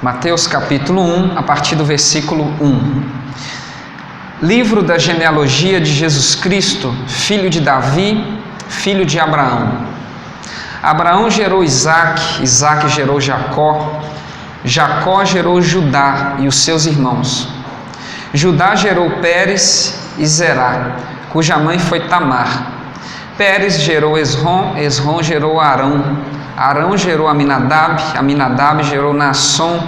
Mateus capítulo 1, a partir do versículo 1. Livro da genealogia de Jesus Cristo, filho de Davi, filho de Abraão. Abraão gerou Isaque, Isaque gerou Jacó, Jacó gerou Judá e os seus irmãos. Judá gerou Pérez e Zerá, cuja mãe foi Tamar. Pérez gerou Esrom, Esrom gerou Arão, Arão gerou Aminadab, Aminadab gerou Naasson,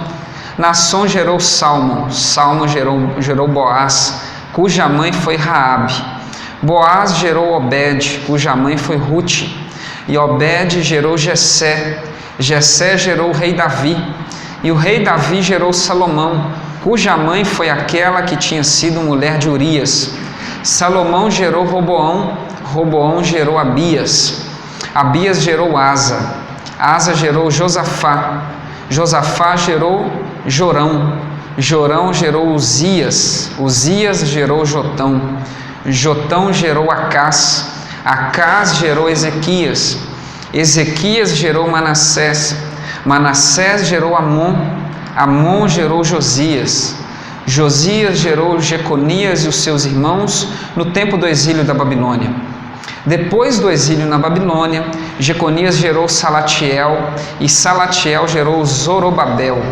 Naasson gerou Salmão, Salmão gerou Boaz, cuja mãe foi Raabe. Boaz gerou Obed, cuja mãe foi Rute, e Obed gerou Jessé, Jessé gerou o rei Davi, e o rei Davi gerou Salomão, cuja mãe foi aquela que tinha sido mulher de Urias. Salomão gerou Roboão, Roboão gerou Abias, Abias gerou Asa, Asa gerou Josafá, Josafá gerou Jorão, Jorão gerou Uzias, Uzias gerou Jotão, Jotão gerou Acás, Acás gerou Ezequias, Ezequias gerou Manassés, Manassés gerou Amon, Amon gerou Josias, Josias gerou Jeconias e os seus irmãos no tempo do exílio da Babilônia. Depois do exílio na Babilônia, Jeconias gerou Salatiel, e Salatiel gerou Zorobabel.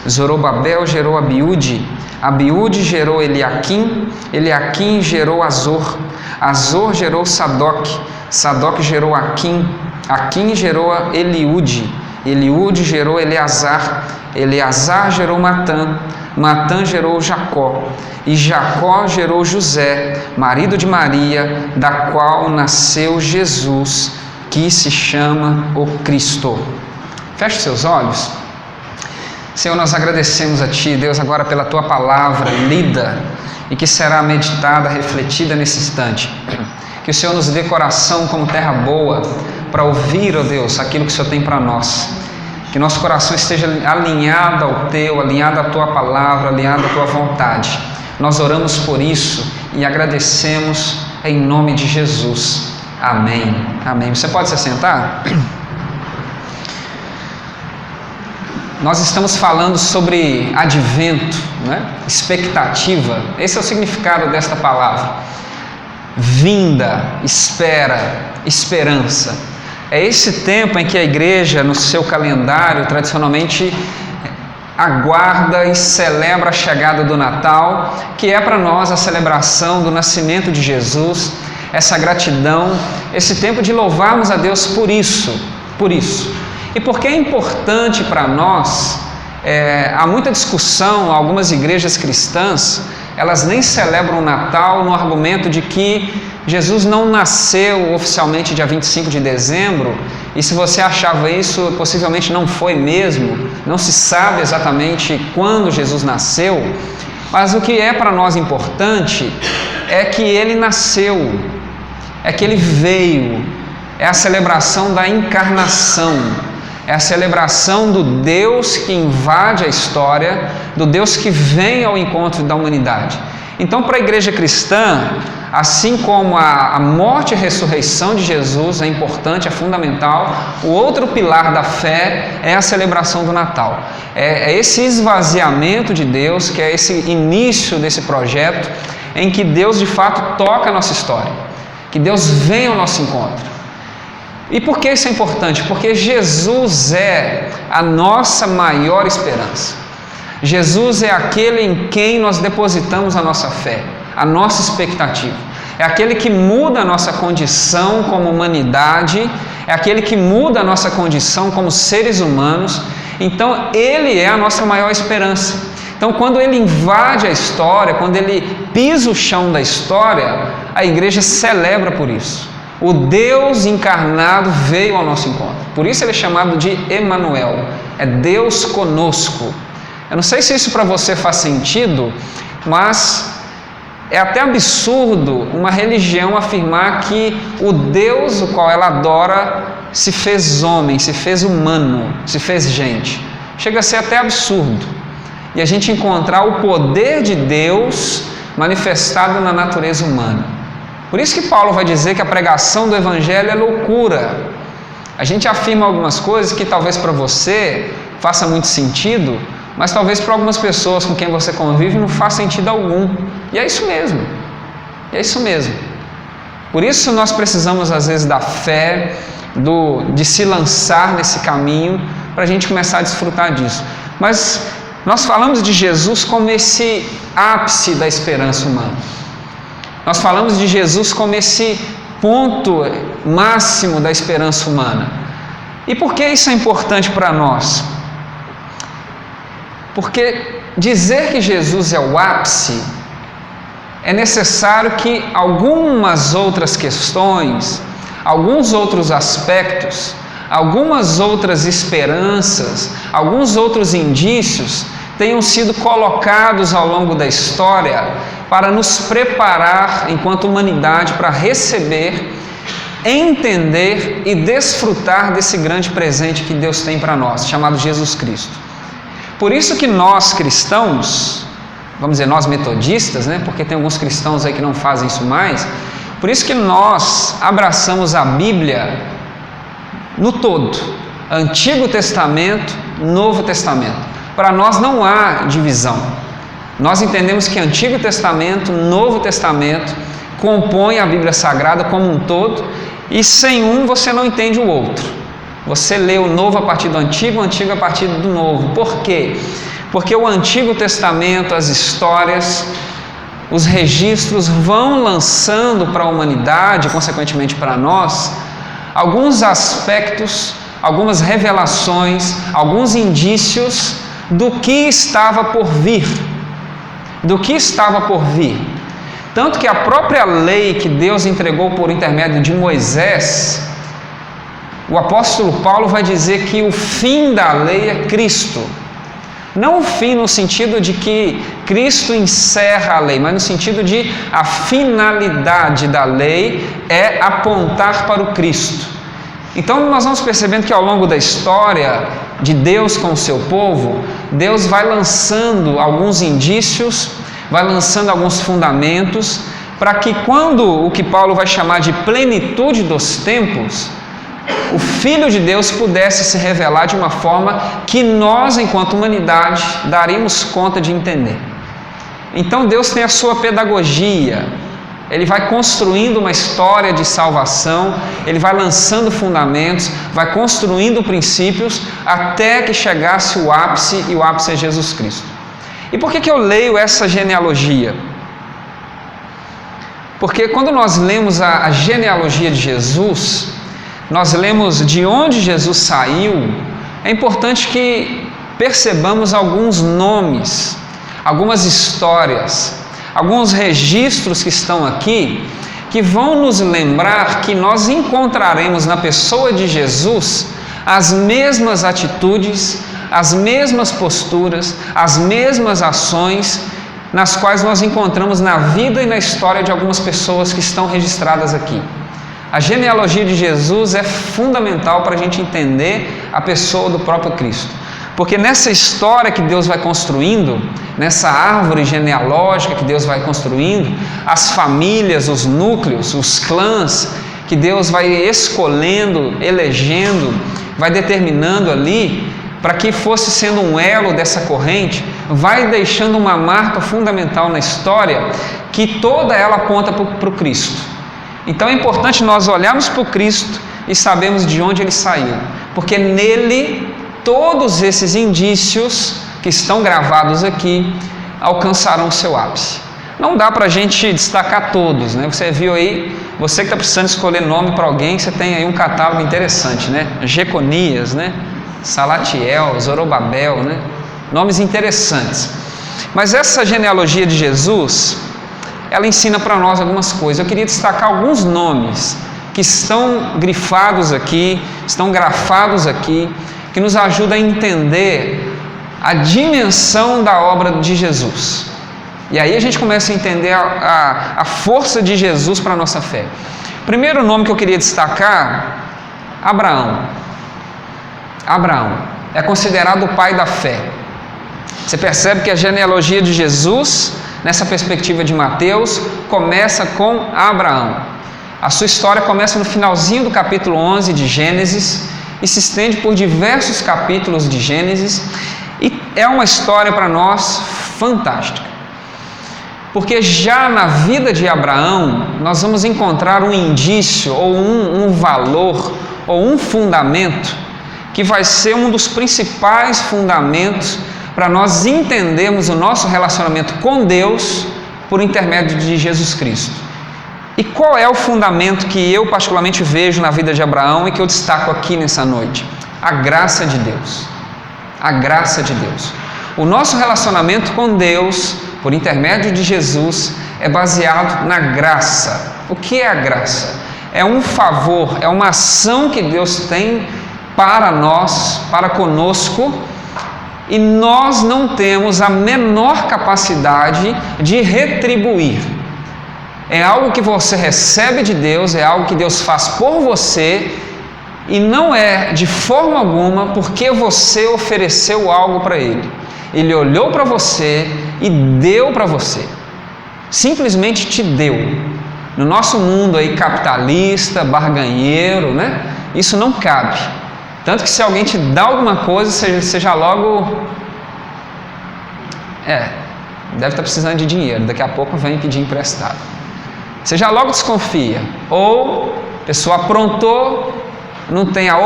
Zorobabel gerou Abiúde, Abiúde gerou Eliaquim, Eliaquim gerou Azor, Azor gerou Sadoc, Sadoc gerou Aquim, Aquim gerou Eliúde, Eliúde gerou Eleazar, Eleazar gerou Matã, Matã gerou Jacó, e Jacó gerou José, marido de Maria, da qual nasceu Jesus, que se chama o Cristo. Feche seus olhos. Senhor, nós agradecemos a Ti, Deus, agora pela Tua palavra lida e que será meditada, refletida nesse instante. Que o Senhor nos dê coração como terra boa para ouvir, ó Deus, aquilo que o Senhor tem para nós. Que nosso coração esteja alinhado ao Teu, alinhado à Tua palavra, alinhado à Tua vontade. Nós oramos por isso e agradecemos em nome de Jesus. Amém. Amém. Você pode se sentar? Nós estamos falando sobre advento, né? Expectativa. Esse é o significado desta palavra. Vinda, espera, esperança. É esse tempo em que a igreja, no seu calendário, tradicionalmente aguarda e celebra a chegada do Natal, que é para nós a celebração do nascimento de Jesus, essa gratidão, esse tempo de louvarmos a Deus por isso. E porque é importante para nós, há muita discussão, algumas igrejas cristãs, elas nem celebram o Natal no argumento de que Jesus não nasceu oficialmente dia 25 de dezembro, e se você achava isso, possivelmente não foi mesmo, não se sabe exatamente quando Jesus nasceu, mas o que é para nós importante é que Ele nasceu, é que Ele veio, é a celebração da encarnação, é a celebração do Deus que invade a história, do Deus que vem ao encontro da humanidade. Então, para a igreja cristã, assim como a morte e a ressurreição de Jesus é importante, é fundamental, o outro pilar da fé é a celebração do Natal. É esse esvaziamento de Deus, que é esse início desse projeto, em que Deus de fato toca a nossa história, que Deus vem ao nosso encontro. E por que isso é importante? Porque Jesus é a nossa maior esperança. Jesus é aquele em quem nós depositamos a nossa fé, a nossa expectativa. É aquele que muda a nossa condição como humanidade, é aquele que muda a nossa condição como seres humanos. Então, Ele é a nossa maior esperança. Então, quando Ele invade a história, quando Ele pisa o chão da história, a igreja celebra por isso. O Deus encarnado veio ao nosso encontro. Por isso Ele é chamado de Emanuel, é Deus conosco. Eu não sei se isso para você faz sentido, mas é até absurdo uma religião afirmar que o Deus o qual ela adora se fez homem, se fez humano, se fez gente. Chega a ser até absurdo. E a gente encontrar o poder de Deus manifestado na natureza humana. Por isso que Paulo vai dizer que a pregação do Evangelho é loucura. A gente afirma algumas coisas que talvez para você faça muito sentido, mas talvez para algumas pessoas com quem você convive não faz sentido algum. E é isso mesmo. É isso mesmo. Por isso nós precisamos às vezes da fé, de se lançar nesse caminho para a gente começar a desfrutar disso. Mas nós falamos de Jesus como esse ápice da esperança humana. Nós falamos de Jesus como esse ponto máximo da esperança humana. E por que isso é importante para nós? Porque dizer que Jesus é o ápice, é necessário que algumas outras questões, alguns outros aspectos, algumas outras esperanças, alguns outros indícios tenham sido colocados ao longo da história para nos preparar enquanto humanidade para receber, entender e desfrutar desse grande presente que Deus tem para nós, chamado Jesus Cristo. Por isso que nós cristãos, vamos dizer nós metodistas, né? Porque tem alguns cristãos aí que não fazem isso mais, por isso que nós abraçamos a Bíblia no todo, Antigo Testamento, Novo Testamento. Para nós não há divisão. Nós entendemos que Antigo Testamento, Novo Testamento compõem a Bíblia Sagrada como um todo, e sem um você não entende o outro. Você lê o Novo a partir do Antigo, o Antigo a partir do Novo. Por quê? Porque o Antigo Testamento, as histórias, os registros vão lançando para a humanidade, consequentemente para nós, alguns aspectos, algumas revelações, alguns indícios do que estava por vir. Do que estava por vir. Tanto que a própria lei que Deus entregou por intermédio de Moisés, o apóstolo Paulo vai dizer que o fim da lei é Cristo. Não o fim no sentido de que Cristo encerra a lei, mas no sentido de a finalidade da lei é apontar para o Cristo. Então nós vamos percebendo que ao longo da história de Deus com o seu povo, Deus vai lançando alguns indícios, vai lançando alguns fundamentos, para que quando o que Paulo vai chamar de plenitude dos tempos, o Filho de Deus pudesse se revelar de uma forma que nós, enquanto humanidade, daríamos conta de entender. Então Deus tem a sua pedagogia, Ele vai construindo uma história de salvação, Ele vai lançando fundamentos, vai construindo princípios, até que chegasse o ápice, e o ápice é Jesus Cristo. E por que eu leio essa genealogia? Porque quando nós lemos a genealogia de Jesus, nós lemos de onde Jesus saiu, é importante que percebamos alguns nomes, algumas histórias, alguns registros que estão aqui, que vão nos lembrar que nós encontraremos na pessoa de Jesus as mesmas atitudes, as mesmas posturas, as mesmas ações nas quais nós encontramos na vida e na história de algumas pessoas que estão registradas aqui. A genealogia de Jesus é fundamental para a gente entender a pessoa do próprio Cristo. Porque nessa história que Deus vai construindo, nessa árvore genealógica que Deus vai construindo, as famílias, os núcleos, os clãs que Deus vai escolhendo, elegendo, vai determinando ali, para que fosse sendo um elo dessa corrente, vai deixando uma marca fundamental na história, que toda ela aponta para o Cristo. Então é importante nós olharmos para o Cristo e sabermos de onde Ele saiu, porque nele todos esses indícios que estão gravados aqui alcançarão o seu ápice. Não dá para a gente destacar todos, né? Você viu aí, você que está precisando escolher nome para alguém, você tem aí um catálogo interessante, né? Jeconias, né? Salatiel, Zorobabel, né? Nomes interessantes. Mas essa genealogia de Jesus, ela ensina para nós algumas coisas. Eu queria destacar alguns nomes que estão grifados aqui, estão grafados aqui, que nos ajuda a entender a dimensão da obra de Jesus. E aí a gente começa a entender a força de Jesus para a nossa fé. Primeiro nome que eu queria destacar, Abraão. Abraão é considerado o pai da fé. Você percebe que a genealogia de Jesus, nessa perspectiva de Mateus, começa com Abraão. A sua história começa no finalzinho do capítulo 11 de Gênesis, e se estende por diversos capítulos de Gênesis, E é uma história para nós fantástica, porque já na vida de Abraão nós vamos encontrar um indício ou um valor ou um fundamento que vai ser um dos principais fundamentos para nós entendermos o nosso relacionamento com Deus por intermédio de Jesus Cristo. E qual é o fundamento que eu particularmente vejo na vida de Abraão e que eu destaco aqui nessa noite? A graça de Deus. A graça de Deus. O nosso relacionamento com Deus, por intermédio de Jesus, é baseado na graça. O que é a graça? É um favor, é uma ação que Deus tem para nós, para conosco, e nós não temos a menor capacidade de retribuir. É algo que você recebe de Deus, é algo que Deus faz por você, e não é de forma alguma porque você ofereceu algo para Ele. Ele olhou para você e deu para você. Simplesmente te deu. No nosso mundo aí capitalista, barganheiro, né? Isso não cabe. Tanto que se alguém te dá alguma coisa, você já logo... deve estar precisando de dinheiro, daqui a pouco vem pedir emprestado. Você já logo desconfia. Ou a pessoa aprontou, não tem a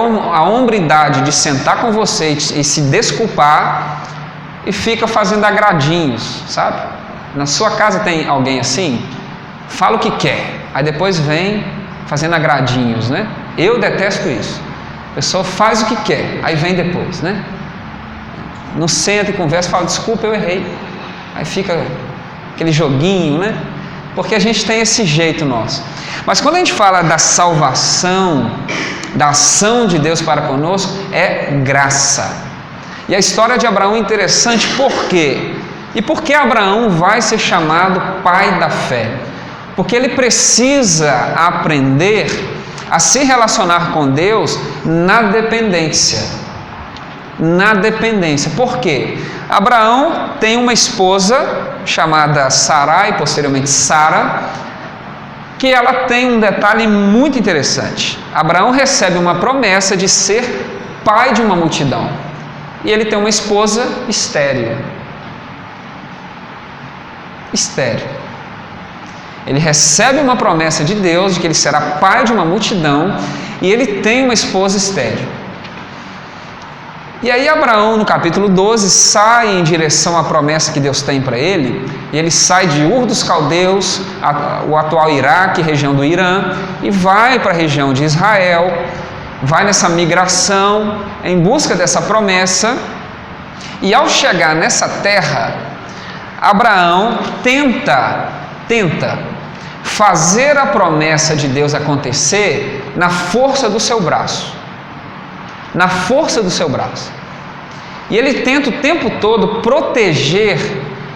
hombridade de sentar com você e se desculpar e fica fazendo agradinhos, sabe? Na sua casa tem alguém assim? Fala o que quer, aí depois vem fazendo agradinhos, né? Eu detesto isso. A pessoa faz o que quer, aí vem depois, né? Não senta e conversa, fala, desculpa, eu errei. Aí fica aquele joguinho, né? Porque a gente tem esse jeito nosso. Mas quando a gente fala da salvação, da ação de Deus para conosco, é graça. E a história de Abraão é interessante, por quê? E por que Abraão vai ser chamado pai da fé? Porque ele precisa aprender a se relacionar com Deus na dependência. Na dependência. Por quê? Abraão tem uma esposa chamada Sarai, posteriormente Sara, que ela tem um detalhe muito interessante. Abraão recebe uma promessa de ser pai de uma multidão. E ele tem uma esposa estéril. Estéril. Ele recebe uma promessa de Deus de que ele será pai de uma multidão e ele tem uma esposa estéril. E aí Abraão, no capítulo 12, sai em direção à promessa que Deus tem para ele, e ele sai de Ur dos Caldeus, o atual Iraque, região do Irã, e vai para a região de Israel, vai nessa migração em busca dessa promessa, e ao chegar nessa terra, Abraão tenta fazer a promessa de Deus acontecer na força do seu braço. Na força do seu braço. E ele tenta o tempo todo proteger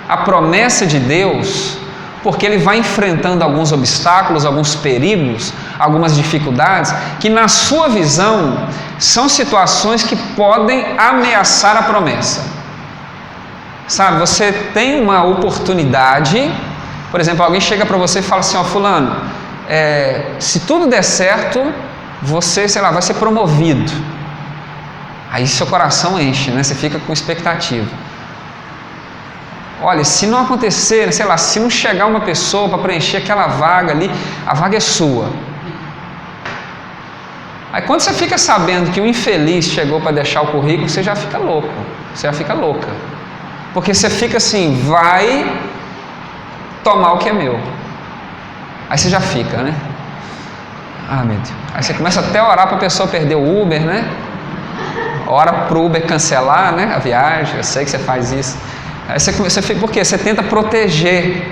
a promessa de Deus, porque ele vai enfrentando alguns obstáculos, alguns perigos, algumas dificuldades, que na sua visão são situações que podem ameaçar a promessa. Sabe, você tem uma oportunidade, por exemplo, alguém chega para você e fala assim, ó, fulano, se tudo der certo, você, vai ser promovido. Aí seu coração enche, né? Você fica com expectativa. Olha, se não acontecer, se não chegar uma pessoa para preencher aquela vaga ali, a vaga é sua. Aí quando você fica sabendo que o infeliz chegou para deixar o currículo, você já fica louco, você já fica louca. Porque você fica assim, vai tomar o que é meu. Aí você já fica, né? Ah, meu Deus. Aí você começa até a orar para a pessoa perder o Uber, né? Ora para o Uber cancelar, né, a viagem, eu sei que você faz isso. Aí você fica, por quê? Você tenta proteger,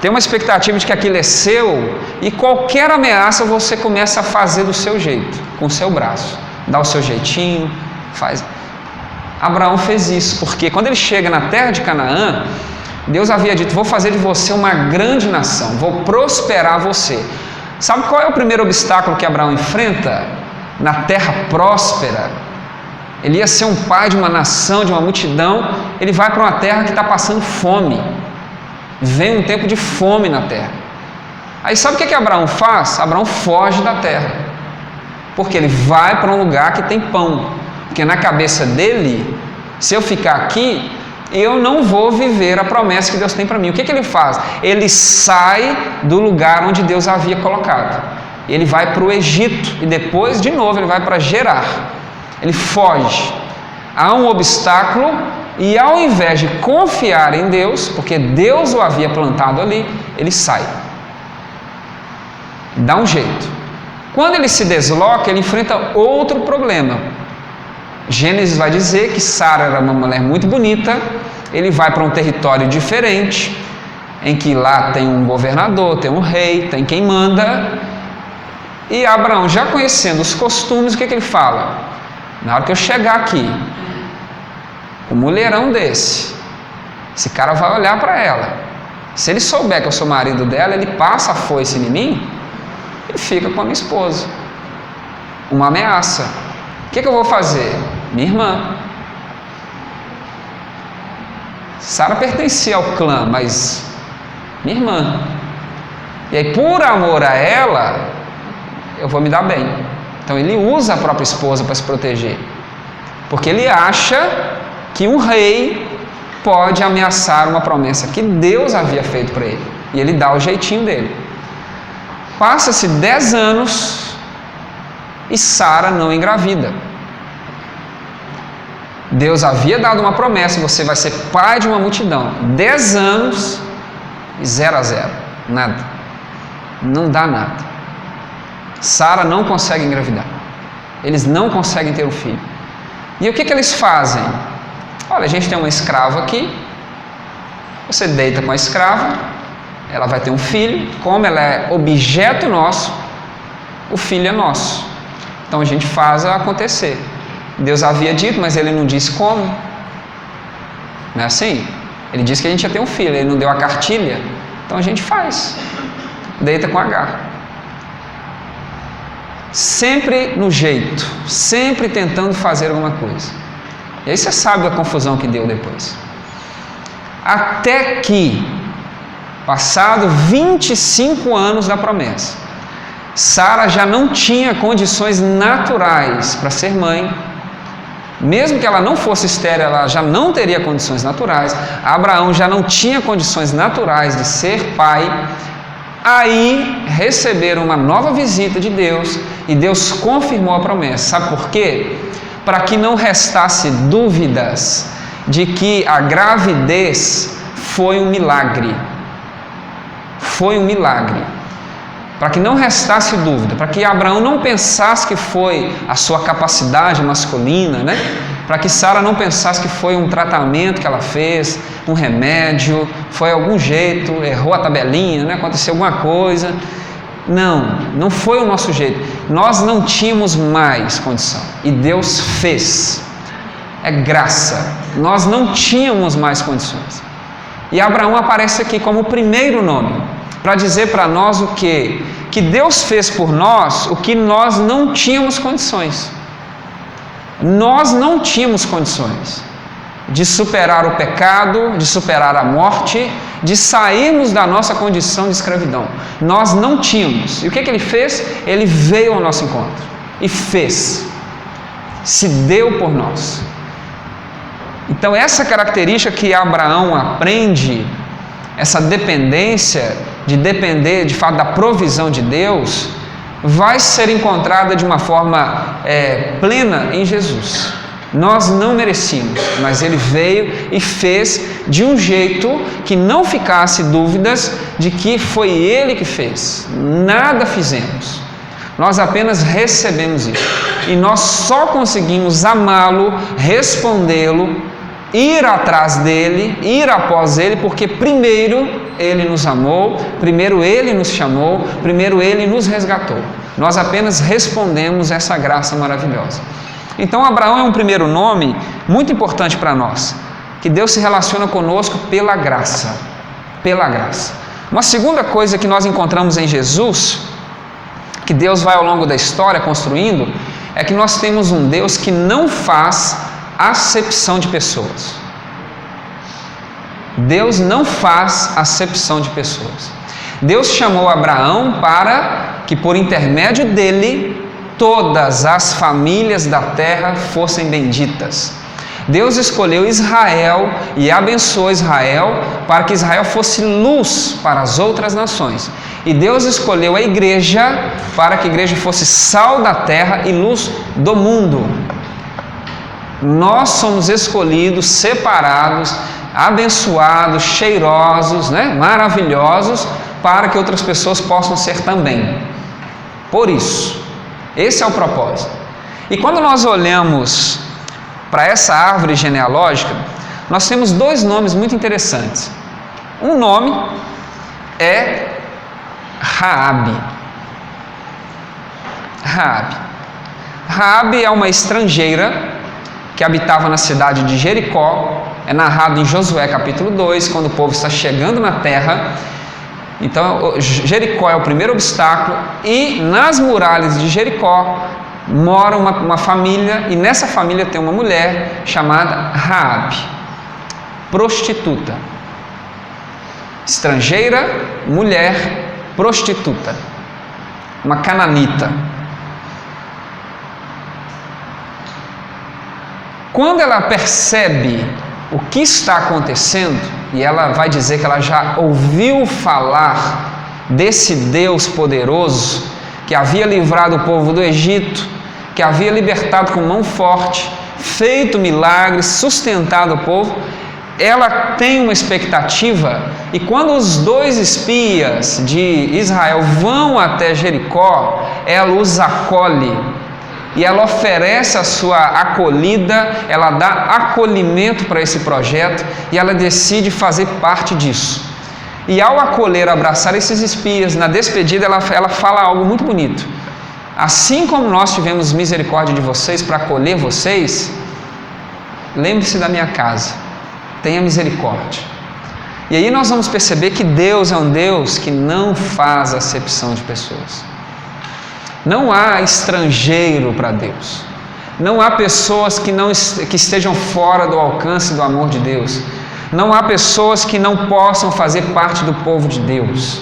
tem uma expectativa de que aquilo é seu, e qualquer ameaça você começa a fazer do seu jeito, com o seu braço, dá o seu jeitinho, faz. Abraão fez isso, porque quando ele chega na terra de Canaã, Deus havia dito, vou fazer de você uma grande nação, vou prosperar você. Sabe qual é o primeiro obstáculo que Abraão enfrenta na terra próspera? Ele ia ser um pai de uma nação, de uma multidão, ele vai para uma terra que está passando fome. Vem um tempo de fome na terra. Aí sabe o que Abraão faz? Abraão foge da terra. Porque ele vai para um lugar que tem pão. Porque na cabeça dele, Se eu ficar aqui, eu não vou viver a promessa que Deus tem para mim. O que ele faz? Ele sai do lugar onde Deus havia colocado. Ele vai para o Egito e depois, de novo, ele vai para Gerar. Ele foge. Há um obstáculo e, ao invés de confiar em Deus, porque Deus o havia plantado ali, ele sai. Dá um jeito. Quando ele se desloca, ele enfrenta outro problema. Gênesis vai dizer que Sara era uma mulher muito bonita. Ele vai para um território diferente, em que lá tem um governador, tem um rei, tem quem manda. E Abraão, já conhecendo os costumes, o que ele fala? Na hora que eu chegar aqui, um mulherão desse, esse cara vai olhar para ela. Se ele souber que eu sou marido dela, ele passa a foice em mim e fica com a minha esposa. Uma ameaça. O que eu vou fazer? Minha irmã. Sara pertencia ao clã, mas minha irmã. E aí, por amor a ela, eu vou me dar bem. Então ele usa a própria esposa para se proteger, porque ele acha que um rei pode ameaçar uma promessa que Deus havia feito para ele, e ele dá o jeitinho dele. Passa-se 10 anos e Sara não engravida. Deus havia dado uma promessa: você vai ser pai de uma multidão. 10 anos e 0 a 0, nada, não dá nada. Sara não consegue engravidar, eles não conseguem ter um filho. E o que eles fazem? Olha, a gente tem uma escrava aqui, você deita com a escrava, ela vai ter um filho, como ela é objeto nosso, o filho é nosso. Então a gente faz acontecer. Deus havia dito, mas ele não disse como. Não é assim? Ele disse que a gente ia ter um filho, ele não deu a cartilha, então a gente faz. Deita com Agar. Sempre no jeito, sempre tentando fazer alguma coisa. E aí você sabe a confusão que deu depois. Até que, passado 25 anos da promessa, Sara já não tinha condições naturais para ser mãe. Mesmo que ela não fosse estéril, ela já não teria condições naturais. Abraão já não tinha condições naturais de ser pai. Aí receberam uma nova visita de Deus e Deus confirmou a promessa. Sabe por quê? Para que não restasse dúvidas de que a gravidez foi um milagre. Foi um milagre. Para que não restasse dúvida, para que Abraão não pensasse que foi a sua capacidade masculina, né? Para que Sara não pensasse que foi um tratamento que ela fez, um remédio, foi algum jeito, errou a tabelinha, né? Aconteceu alguma coisa. Não, não foi o nosso jeito. Nós não tínhamos mais condição e Deus fez. É graça. Nós não tínhamos mais condições. E Abraão aparece aqui como o primeiro nome, para dizer para nós o quê? Que Deus fez por nós o que nós não tínhamos condições. Nós não tínhamos condições de superar o pecado, de superar a morte, de sairmos da nossa condição de escravidão. Nós não tínhamos. E o que ele fez? Ele veio ao nosso encontro e fez. Se deu por nós. Então essa característica que Abraão aprende, essa dependência de depender de fato da provisão de Deus, vai ser encontrada de uma forma plena em Jesus. Nós não merecíamos, mas Ele veio e fez de um jeito que não ficasse dúvidas de que foi Ele que fez. Nada fizemos, nós apenas recebemos isso. E nós só conseguimos amá-lo, respondê-lo, ir atrás dele, ir após ele, porque primeiro ele nos amou, primeiro ele nos chamou, primeiro ele nos resgatou. Nós apenas respondemos essa graça maravilhosa. Então Abraão é um primeiro nome muito importante para nós, que Deus se relaciona conosco pela graça, pela graça. Uma segunda coisa que nós encontramos em Jesus, que Deus vai ao longo da história construindo, é que nós temos um Deus que não faz acepção de pessoas. Deus não faz acepção de pessoas. Deus chamou Abraão para que por intermédio dele todas as famílias da terra fossem benditas. Deus escolheu Israel e abençoou Israel para que Israel fosse luz para as outras nações. E Deus escolheu a igreja para que a igreja fosse sal da terra e luz do mundo. Nós somos escolhidos, separados, abençoados, cheirosos, maravilhosos, para que outras pessoas possam ser também. Por isso, esse é o propósito. E quando nós olhamos para essa árvore genealógica, nós temos dois nomes muito interessantes. Um nome é Raabe. Raabe é uma estrangeira que habitava na cidade de Jericó. É narrado em Josué capítulo 2, quando o povo está chegando na terra. Então Jericó é o primeiro obstáculo, e nas muralhas de Jericó mora uma família, e nessa família tem uma mulher chamada Raabe, prostituta. Estrangeira, mulher, prostituta, uma cananita. Quando ela percebe o que está acontecendo, e ela vai dizer que ela já ouviu falar desse Deus poderoso, que havia livrado o povo do Egito, que havia libertado com mão forte, feito milagres, sustentado o povo, ela tem uma expectativa, e quando os dois espias de Israel vão até Jericó, ela os acolhe, e ela oferece a sua acolhida, ela dá acolhimento para esse projeto, e ela decide fazer parte disso. E ao acolher, abraçar esses espias, na despedida ela fala algo muito bonito. Assim como nós tivemos misericórdia de vocês para acolher vocês, lembre-se da minha casa, tenha misericórdia. E aí nós vamos perceber que Deus é um Deus que não faz acepção de pessoas. Não há estrangeiro para Deus. Não há pessoas que estejam fora do alcance do amor de Deus. Não há pessoas que não possam fazer parte do povo de Deus.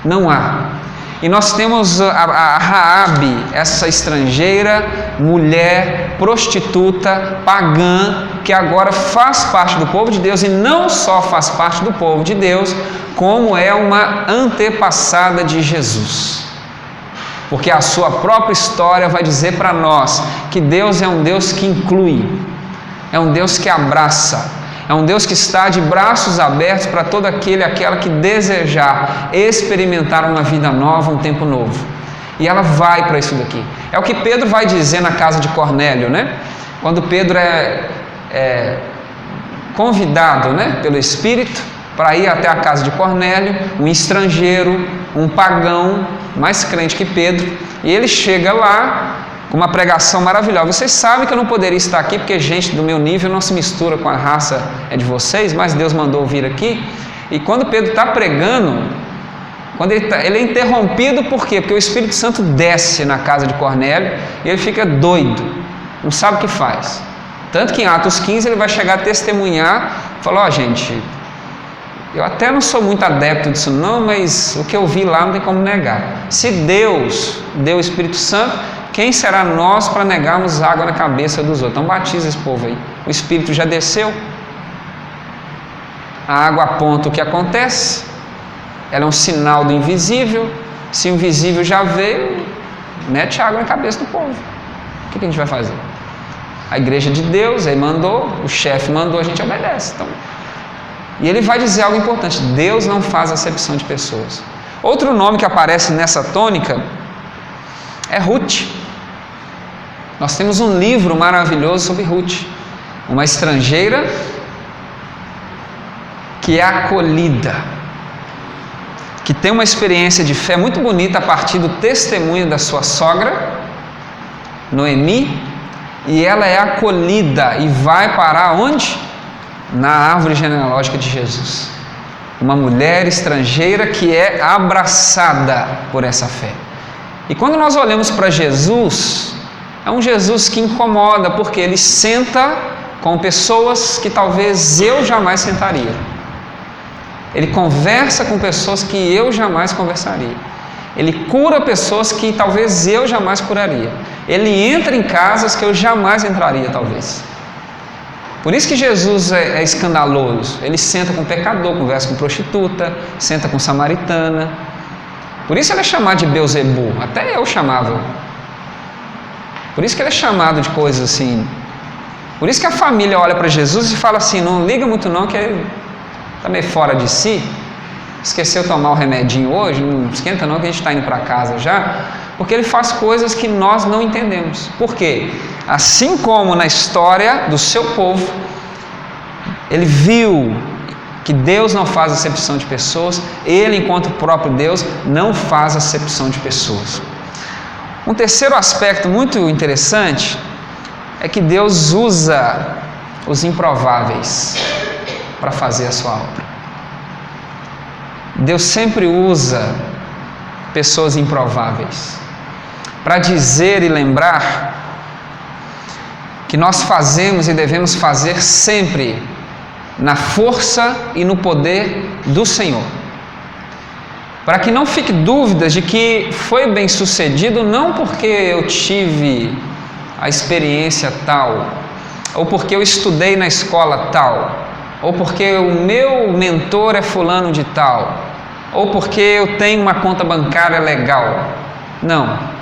Não há. E nós temos a Raabe, essa estrangeira, mulher, prostituta, pagã, que agora faz parte do povo de Deus, e não só faz parte do povo de Deus, como é uma antepassada de Jesus. Porque a sua própria história vai dizer para nós que Deus é um Deus que inclui, é um Deus que abraça, é um Deus que está de braços abertos para todo aquela que desejar experimentar uma vida nova, um tempo novo. E ela vai para isso daqui. É o que Pedro vai dizer na casa de Cornélio, Quando Pedro é convidado, pelo Espírito para ir até a casa de Cornélio, um estrangeiro, um pagão, mais crente que Pedro, e ele chega lá com uma pregação maravilhosa. Vocês sabem que eu não poderia estar aqui, porque gente do meu nível não se mistura com a raça de vocês, mas Deus mandou vir aqui. E quando Pedro está pregando, ele é interrompido, por quê? Porque o Espírito Santo desce na casa de Cornélio, e ele fica doido, não sabe o que faz. Tanto que em Atos 15 ele vai chegar a testemunhar, falar, gente, eu até não sou muito adepto disso não, mas o que eu vi lá não tem como negar. Se Deus deu o Espírito Santo, quem será nós para negarmos água na cabeça dos outros? Então batiza esse povo aí. O Espírito já desceu, a água aponta o que acontece, ela é um sinal do invisível. Se o invisível já veio, mete água na cabeça do povo. O que a gente vai fazer? A igreja de Deus, aí mandou, o chefe mandou, a gente obedece. Então, e ele vai dizer algo importante: Deus não faz acepção de pessoas. Outro nome que aparece nessa tônica é Ruth. Nós temos um livro maravilhoso sobre Ruth, uma estrangeira que é acolhida, que tem uma experiência de fé muito bonita a partir do testemunho da sua sogra, Noemi, e ela é acolhida e vai parar onde? Na árvore genealógica de Jesus. Uma mulher estrangeira que é abraçada por essa fé. E quando nós olhamos para Jesus, é um Jesus que incomoda, porque ele senta com pessoas que talvez eu jamais sentaria. Ele conversa com pessoas que eu jamais conversaria. Ele cura pessoas que talvez eu jamais curaria. Ele entra em casas que eu jamais entraria, talvez. Por isso que Jesus é escandaloso. Ele senta com pecador, conversa com prostituta, senta com samaritana. Por isso ele é chamado de Beelzebul. Até eu chamava. Por isso que ele é chamado de coisas assim. Por isso que a família olha para Jesus e fala assim: não liga muito não, que ele está meio fora de si. Esqueceu de tomar o remedinho hoje, não esquenta não que a gente está indo para casa já. Porque ele faz coisas que nós não entendemos. Por quê? Assim como na história do seu povo, ele viu que Deus não faz acepção de pessoas, ele, enquanto o próprio Deus, não faz acepção de pessoas. Um terceiro aspecto muito interessante é que Deus usa os improváveis para fazer a sua obra. Deus sempre usa pessoas improváveis para dizer e lembrar que nós fazemos e devemos fazer sempre na força e no poder do Senhor. Para que não fique dúvidas de que foi bem sucedido não porque eu tive a experiência tal, ou porque eu estudei na escola tal, ou porque o meu mentor é fulano de tal, ou porque eu tenho uma conta bancária legal. Não.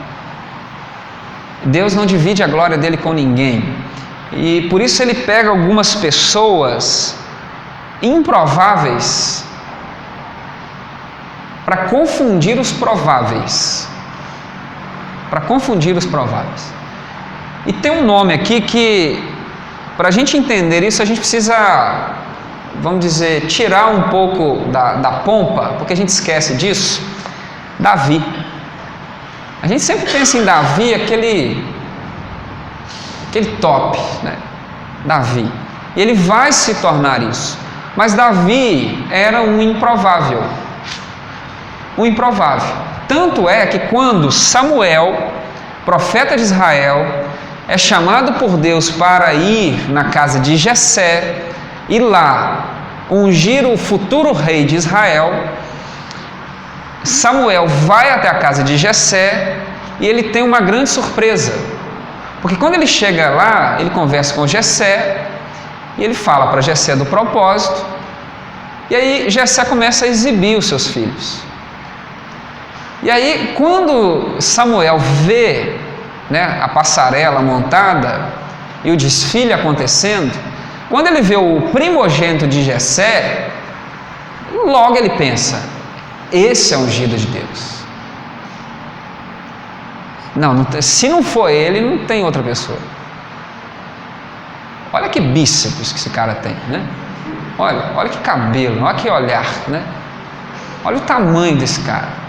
Deus não divide a glória dele com ninguém. E por isso ele pega algumas pessoas improváveis para confundir os prováveis. Para confundir os prováveis. E tem um nome aqui que, para a gente entender isso, a gente precisa, vamos dizer, tirar um pouco da pompa, porque a gente esquece disso. Davi. A gente sempre pensa em Davi, aquele top, né? Davi. E ele vai se tornar isso. Mas Davi era um improvável. Um improvável. Tanto é que quando Samuel, profeta de Israel, é chamado por Deus para ir na casa de Jessé e lá ungir o futuro rei de Israel, Samuel vai até a casa de Jessé e ele tem uma grande surpresa. Porque quando ele chega lá, ele conversa com Jessé e ele fala para Jessé do propósito. E aí Jessé começa a exibir os seus filhos. E aí quando Samuel vê, né, a passarela montada e o desfile acontecendo, quando ele vê o primogênito de Jessé, logo ele pensa: esse é o ungido de Deus. Não, se não for ele, não tem outra pessoa. Olha que bíceps que esse cara tem, né? Olha que cabelo, olha que olhar, né? Olha o tamanho desse cara.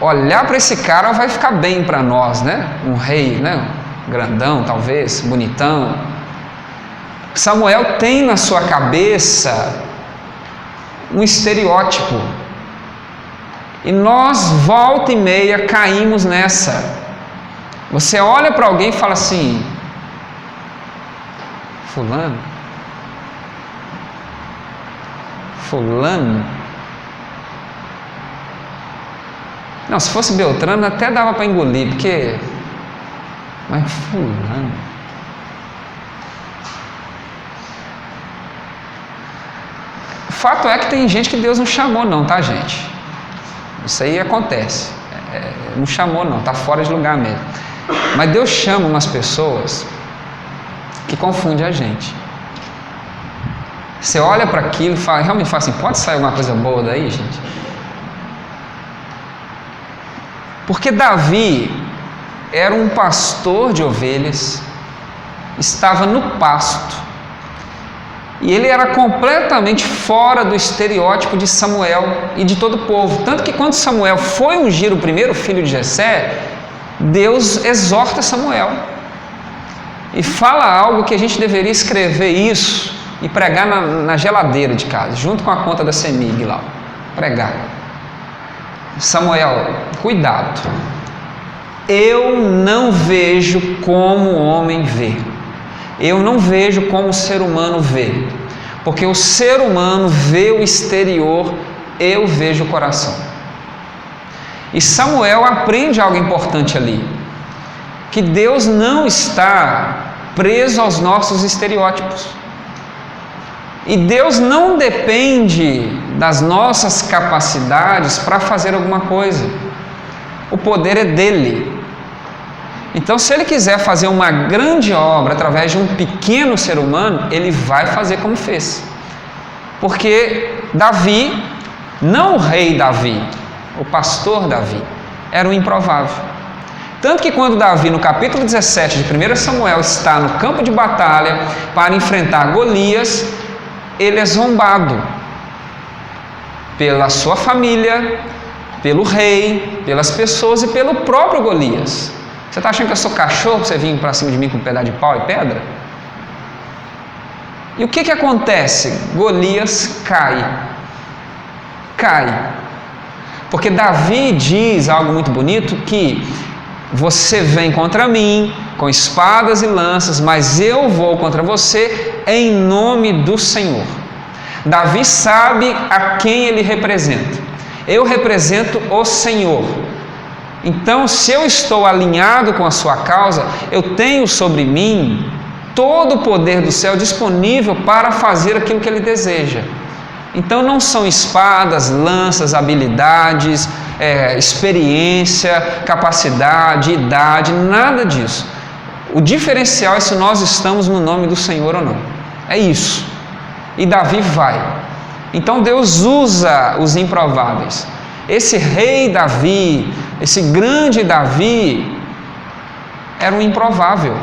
Olhar para esse cara vai ficar bem para nós, né? Um rei, né? Grandão, talvez, bonitão. Samuel tem na sua cabeça um estereótipo. E nós, volta e meia, caímos nessa. Você olha para alguém e fala assim: fulano? Não, se fosse Beltrano até dava para engolir, porque... Mas fulano... O fato é que tem gente que Deus não chamou não, tá, gente? Isso aí acontece. Não chamou não, tá fora de lugar mesmo. Mas Deus chama umas pessoas que confundem a gente. Você olha para aquilo e realmente fala assim: pode sair alguma coisa boa daí, gente? Porque Davi era um pastor de ovelhas, estava no pasto, e ele era completamente fora do estereótipo de Samuel e de todo o povo. Tanto que quando Samuel foi ungir o primeiro filho de Jessé, Deus exorta Samuel e fala algo que a gente deveria escrever isso e pregar na geladeira de casa, junto com a conta da CEMIG lá. Pregar: Samuel, cuidado, eu não vejo como o homem vê, eu não vejo como o ser humano vê, porque o ser humano vê o exterior, eu vejo o coração. E Samuel aprende algo importante ali, que Deus não está preso aos nossos estereótipos. E Deus não depende das nossas capacidades para fazer alguma coisa. O poder é dele. Então, se ele quiser fazer uma grande obra através de um pequeno ser humano, ele vai fazer como fez. Porque Davi, não o rei Davi, o pastor Davi, era um improvável. Tanto que quando Davi, no capítulo 17 de 1 Samuel, está no campo de batalha para enfrentar Golias, ele é zombado pela sua família, pelo rei, pelas pessoas e pelo próprio Golias. Você está achando que eu sou cachorro para você vir para cima de mim com um pedaço de pau e pedra? E o que acontece? Golias cai. Porque Davi diz algo muito bonito, que você vem contra mim com espadas e lanças, mas eu vou contra você em nome do Senhor. Davi sabe a quem ele representa. Eu represento o Senhor. Então, se eu estou alinhado com a sua causa, eu tenho sobre mim todo o poder do céu disponível para fazer aquilo que ele deseja. Então, não são espadas, lanças, habilidades, experiência, capacidade, idade, nada disso. O diferencial é se nós estamos no nome do Senhor ou não. É isso. E Davi vai. Então Deus usa os improváveis. Esse rei Davi, esse grande Davi, era um improvável.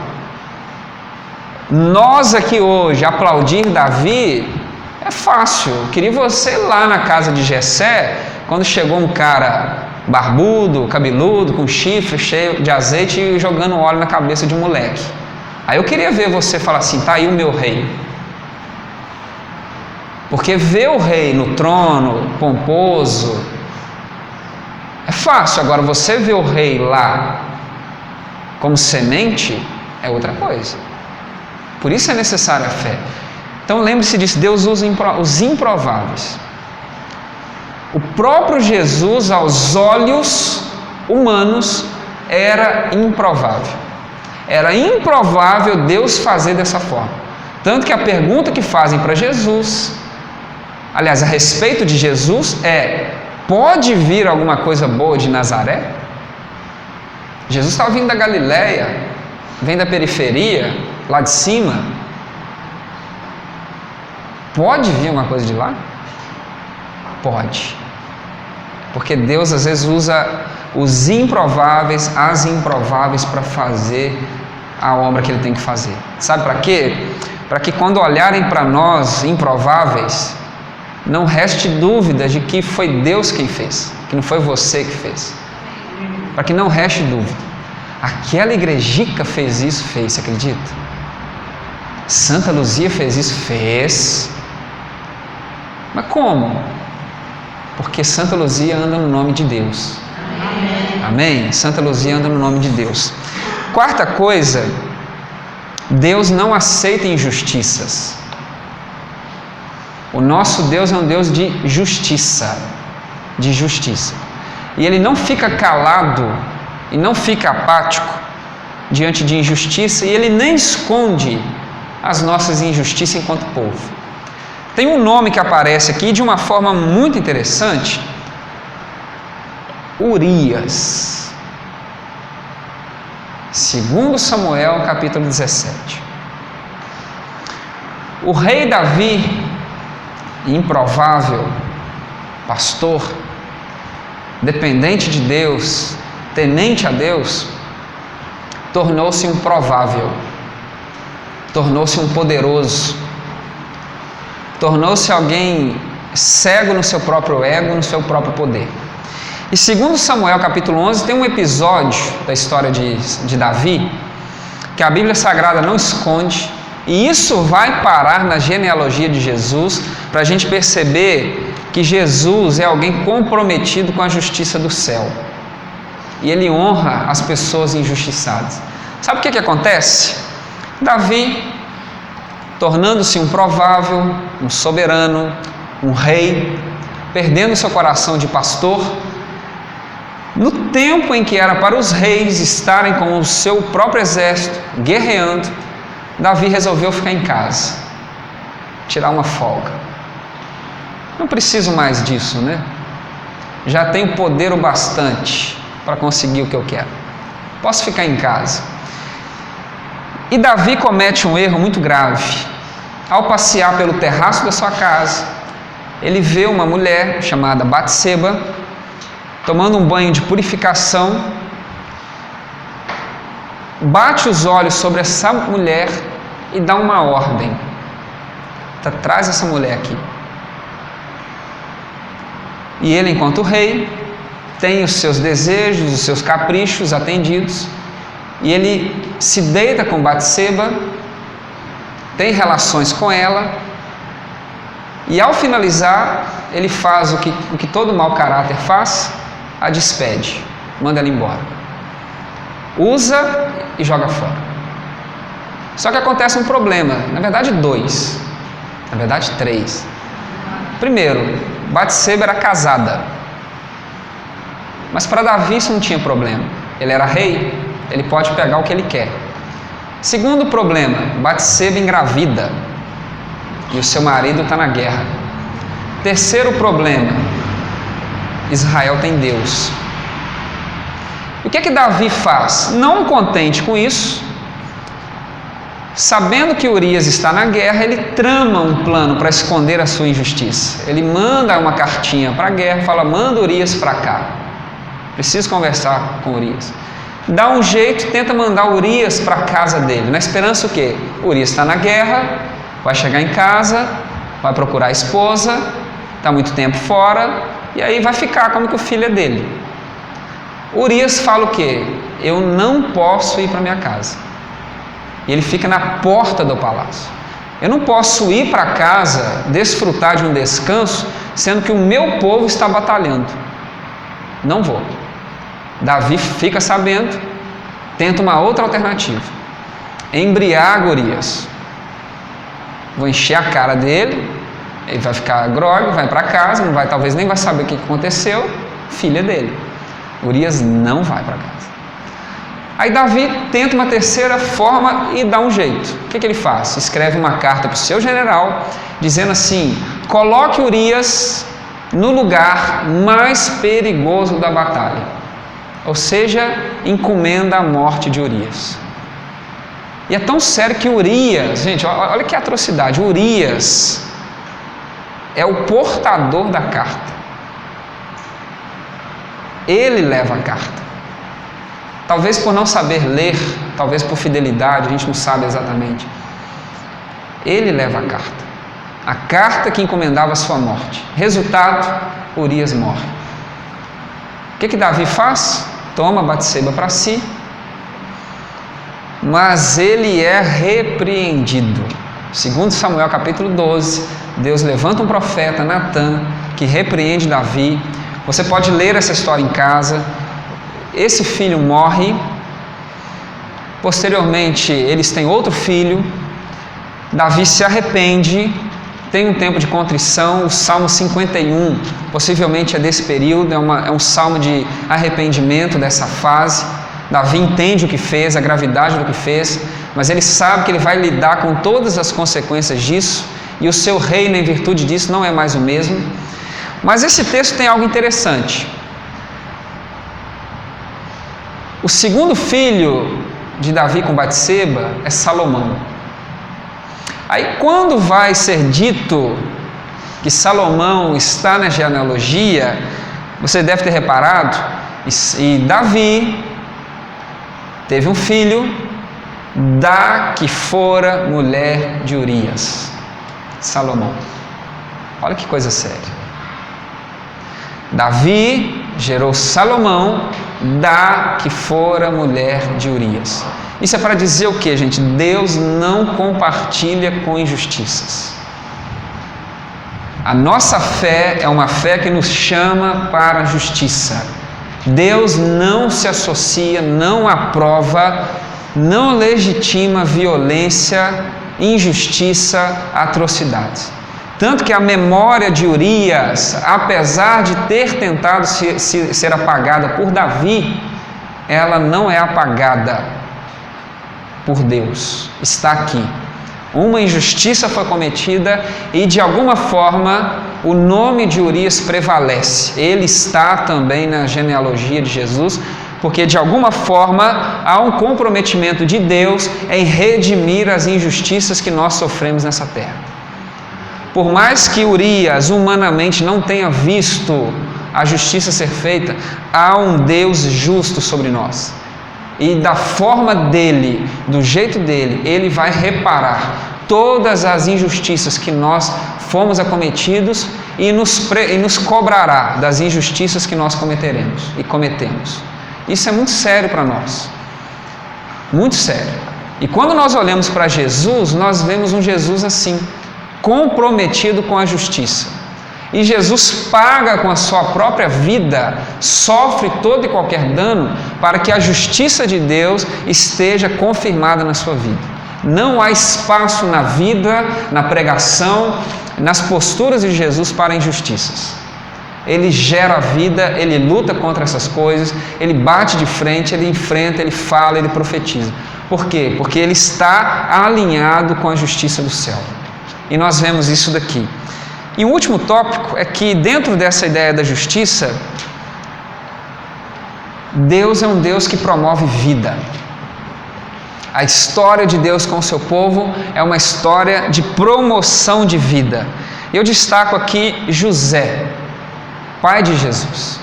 Nós aqui hoje aplaudir Davi é fácil. Eu queria você lá na casa de Jessé, quando chegou um cara barbudo, cabeludo, com chifre, cheio de azeite e jogando óleo na cabeça de um moleque. Aí eu queria ver você falar assim: tá aí o meu rei. Porque ver o rei no trono, pomposo, é fácil. Agora você ver o rei lá como semente é outra coisa. Por isso é necessária a fé. Então lembre-se disso, Deus usa os improváveis. O próprio Jesus, aos olhos humanos, era improvável. Era improvável Deus fazer dessa forma. Tanto que a pergunta que fazem para Jesus, aliás, a respeito de Jesus, pode vir alguma coisa boa de Nazaré? Jesus estava vindo da Galileia, vem da periferia, lá de cima. Pode vir alguma coisa de lá? Pode. Porque Deus às vezes usa os improváveis, as improváveis para fazer a obra que Ele tem que fazer. Sabe para quê? Para que quando olharem para nós improváveis, não reste dúvida de que foi Deus quem fez, que não foi você que fez. Para que não reste dúvida. Aquela igrejica fez isso, você acredita? Santa Luzia fez isso, fez. Mas como? Porque Santa Luzia anda no nome de Deus. Amém? Santa Luzia anda no nome de Deus. Quarta coisa, Deus não aceita injustiças. O nosso Deus é um Deus de justiça. De justiça. E Ele não fica calado e não fica apático diante de injustiça, e Ele nem esconde as nossas injustiças enquanto povo. Tem um nome que aparece aqui de uma forma muito interessante: Urias. 2 Samuel capítulo 17. O rei Davi, improvável, pastor, dependente de Deus, temente a Deus, tornou-se um provável, tornou-se um poderoso, tornou-se alguém cego no seu próprio ego, no seu próprio poder. E 2 Samuel capítulo 11 tem um episódio da história de Davi que a Bíblia Sagrada não esconde, e isso vai parar na genealogia de Jesus, para a gente perceber que Jesus é alguém comprometido com a justiça do céu, e ele honra as pessoas injustiçadas. Sabe o que acontece? Davi, tornando-se um provável, um soberano, um rei, perdendo seu coração de pastor, no tempo em que era para os reis estarem com o seu próprio exército, guerreando, Davi resolveu ficar em casa, tirar uma folga. Não preciso mais disso, né? Já tenho poder o bastante para conseguir o que eu quero. Posso ficar em casa. E Davi comete um erro muito grave. Ao passear pelo terraço da sua casa, ele vê uma mulher chamada Batseba tomando um banho de purificação, bate os olhos sobre essa mulher e dá uma ordem: traz essa mulher aqui. E ele, enquanto rei, tem os seus desejos, os seus caprichos atendidos, e ele se deita com Batseba, tem relações com ela, e ao finalizar, ele faz o que todo mau caráter faz: a despede, manda ela embora, usa e joga fora. Só que acontece um problema, na verdade 2, na verdade 3. Primeiro, Batseba era casada, mas para Davi isso não tinha problema, ele era rei, ele pode pegar o que ele quer. Segundo problema, Batseba engravida e o seu marido está na guerra. Terceiro problema, Israel tem Deus. O que Davi faz? Não contente com isso, sabendo que Urias está na guerra, ele trama um plano para esconder a sua injustiça. Ele manda uma cartinha para a guerra, fala: manda Urias para cá, preciso conversar com Urias. Dá um jeito, tenta mandar Urias para a casa dele, na esperança o quê? Urias está na guerra, vai chegar em casa, vai procurar a esposa, está muito tempo fora, e aí vai ficar como que o filho é dele. Urias fala o quê? Eu não posso ir para minha casa. E ele fica na porta do palácio. Eu não posso ir para casa, desfrutar de um descanso, sendo que o meu povo está batalhando. Não vou. Davi fica sabendo, tenta uma outra alternativa: embriaga Urias. Vou encher a cara dele, ele vai ficar grogue, vai para casa, talvez nem vai saber o que aconteceu, filha dele. Urias não vai para casa. Aí Davi tenta uma terceira forma e dá um jeito. O que ele faz? Escreve uma carta para o seu general, dizendo assim: coloque Urias no lugar mais perigoso da batalha. Ou seja, encomenda a morte de Urias. E é tão sério que Urias, gente, olha que atrocidade, Urias é o portador da carta. Ele leva a carta. Talvez por não saber ler, talvez por fidelidade, a gente não sabe exatamente. Ele leva a carta que encomendava a sua morte. Resultado, Urias morre. O que Davi faz? Toma Batseba para si, mas ele é repreendido. Segundo Samuel capítulo 12, Deus levanta um profeta, Natã, que repreende Davi. Você pode ler essa história em casa. Esse filho morre. Posteriormente, eles têm outro filho. Davi se arrepende, tem um tempo de contrição. O Salmo 51, possivelmente é desse período, é um salmo de arrependimento dessa fase. Davi entende o que fez, a gravidade do que fez, mas ele sabe que ele vai lidar com todas as consequências disso, e o seu reino, em virtude disso, não é mais o mesmo. Mas esse texto tem algo interessante. O segundo filho de Davi com Batseba é Salomão. Aí quando vai ser dito que Salomão está na genealogia, você deve ter reparado, e Davi teve um filho da que fora mulher de Urias, Salomão. Olha que coisa séria. Davi gerou Salomão da que fora mulher de Urias. Isso é para dizer o que, gente? Deus não compartilha com injustiças. A nossa fé é uma fé que nos chama para a justiça. Deus não se associa, não aprova, não legitima violência, injustiça, atrocidades. Tanto que a memória de Urias, apesar de ter tentado ser apagada por Davi, ela não é apagada. por Deus, está aqui. Uma injustiça foi cometida e de alguma forma o nome de Urias prevalece. Ele está também na genealogia de Jesus, porque de alguma forma há um comprometimento de Deus em redimir as injustiças que nós sofremos nessa terra. Por mais que Urias humanamente não tenha visto a justiça ser feita, há um Deus justo sobre nós. E da forma dele, do jeito dele, ele vai reparar todas as injustiças que nós fomos acometidos e nos cobrará das injustiças que nós cometeremos e cometemos. Isso é muito sério para nós, muito sério. E quando nós olhamos para Jesus, nós vemos um Jesus assim, comprometido com a justiça. E Jesus paga com a sua própria vida, sofre todo e qualquer dano para que a justiça de Deus esteja confirmada na sua vida. Não há espaço na vida, na pregação, nas posturas de Jesus para injustiças. Ele gera a vida, ele luta contra essas coisas, ele bate de frente, ele enfrenta, ele fala, ele profetiza. Por quê? Porque ele está alinhado com a justiça do céu. E nós vemos isso daqui. E o último tópico é que dentro dessa ideia da justiça, Deus é um Deus que promove vida. A história de Deus com o seu povo é uma história de promoção de vida. Eu destaco aqui José, pai de Jesus.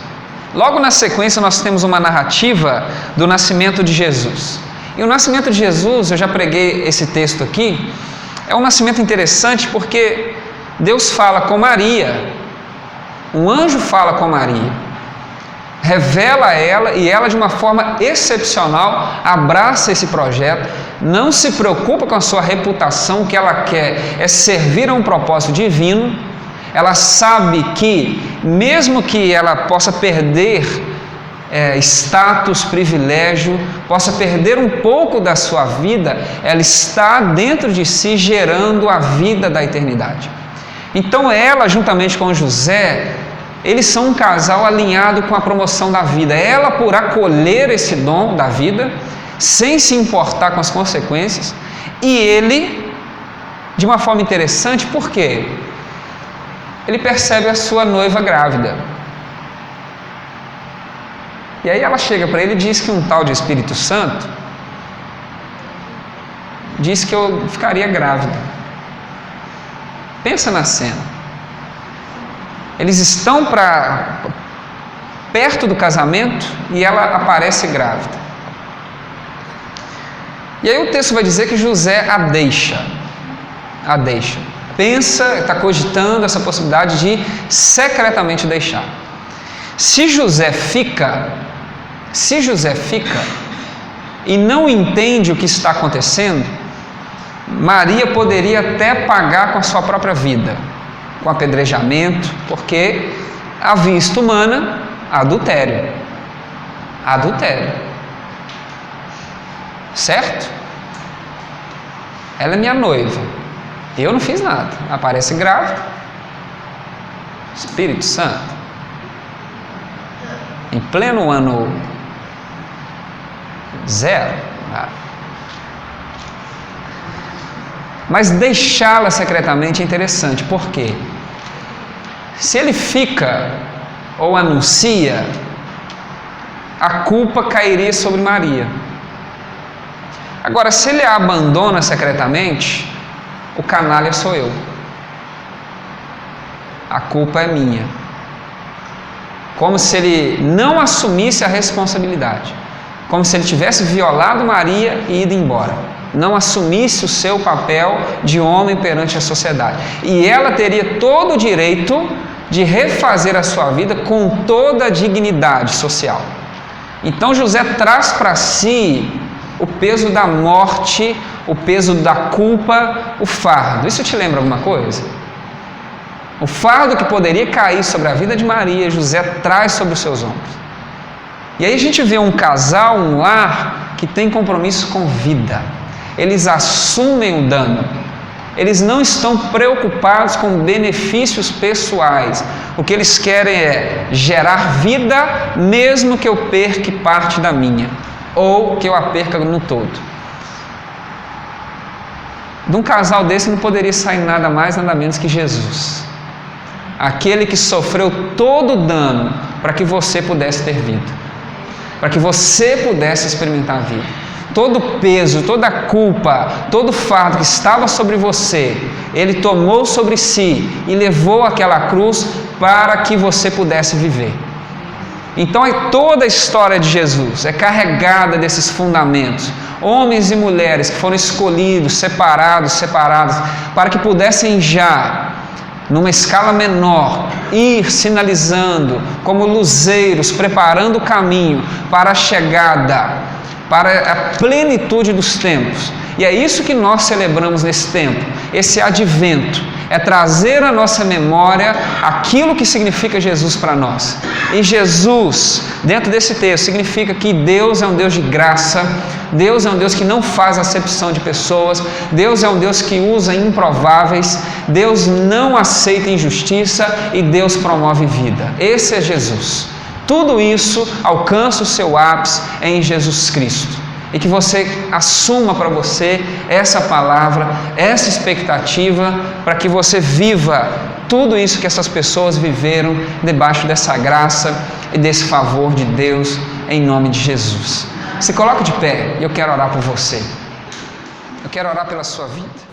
Logo na sequência nós temos uma narrativa do nascimento de Jesus. E o nascimento de Jesus, eu já preguei esse texto aqui, é um nascimento interessante porque Deus fala com Maria, um anjo fala com Maria, revela a ela e ela de uma forma excepcional abraça esse projeto, não se preocupa com a sua reputação, o que ela quer é servir a um propósito divino. Ela sabe que mesmo que ela possa perder status, privilégio, possa perder um pouco da sua vida, ela está dentro de si gerando a vida da eternidade. Então ela, juntamente com José, eles são um casal alinhado com a promoção da vida. Ela por acolher esse dom da vida, sem se importar com as consequências, e ele, de uma forma interessante, por quê? Ele percebe a sua noiva grávida. E aí ela chega para ele e diz que um tal de Espírito Santo diz que eu ficaria grávida. Pensa na cena. Eles estão perto do casamento e ela aparece grávida. E aí o texto vai dizer que José a deixa. Pensa, está cogitando essa possibilidade de secretamente deixar. Se José fica e não entende o que está acontecendo, Maria poderia até pagar com a sua própria vida, com apedrejamento, porque à vista humana, adultério. Certo? Ela é minha noiva. Eu não fiz nada. Aparece grávida. Espírito Santo. Em pleno ano 0. Mas deixá-la secretamente é interessante. Por quê? Se ele fica ou anuncia, a culpa cairia sobre Maria. Agora, se ele a abandona secretamente, o canalha sou eu. A culpa é minha. Como se ele não assumisse a responsabilidade. Como se ele tivesse violado Maria e ido embora. Não assumisse o seu papel de homem perante a sociedade. E ela teria todo o direito de refazer a sua vida com toda a dignidade social. Então José traz para si o peso da morte, o peso da culpa, o fardo. Isso te lembra alguma coisa? O fardo que poderia cair sobre a vida de Maria, José traz sobre os seus ombros. E aí a gente vê um casal, um lar, que tem compromisso com vida. Eles assumem o dano. Eles não estão preocupados com benefícios pessoais. O que eles querem é gerar vida, mesmo que eu perca parte da minha, ou que eu a perca no todo. De um casal desse não poderia sair nada mais, nada menos que Jesus. Aquele que sofreu todo o dano para que você pudesse ter vida, para que você pudesse experimentar a vida. Todo o peso, toda a culpa, todo o fardo que estava sobre você, Ele tomou sobre si e levou aquela cruz para que você pudesse viver. Então toda a história de Jesus é carregada desses fundamentos. Homens e mulheres que foram escolhidos, separados, para que pudessem já, numa escala menor, ir sinalizando como luzeiros, preparando o caminho para a chegada, para a plenitude dos tempos. E é isso que nós celebramos nesse tempo, esse advento, é trazer à nossa memória aquilo que significa Jesus para nós. E Jesus, dentro desse texto, significa que Deus é um Deus de graça, Deus é um Deus que não faz acepção de pessoas, Deus é um Deus que usa improváveis, Deus não aceita injustiça e Deus promove vida. Esse é Jesus. Tudo isso alcança o seu ápice em Jesus Cristo. E que você assuma para você essa palavra, essa expectativa, para que você viva tudo isso que essas pessoas viveram debaixo dessa graça e desse favor de Deus, em nome de Jesus. Se coloque de pé, eu quero orar por você. Eu quero orar pela sua vida.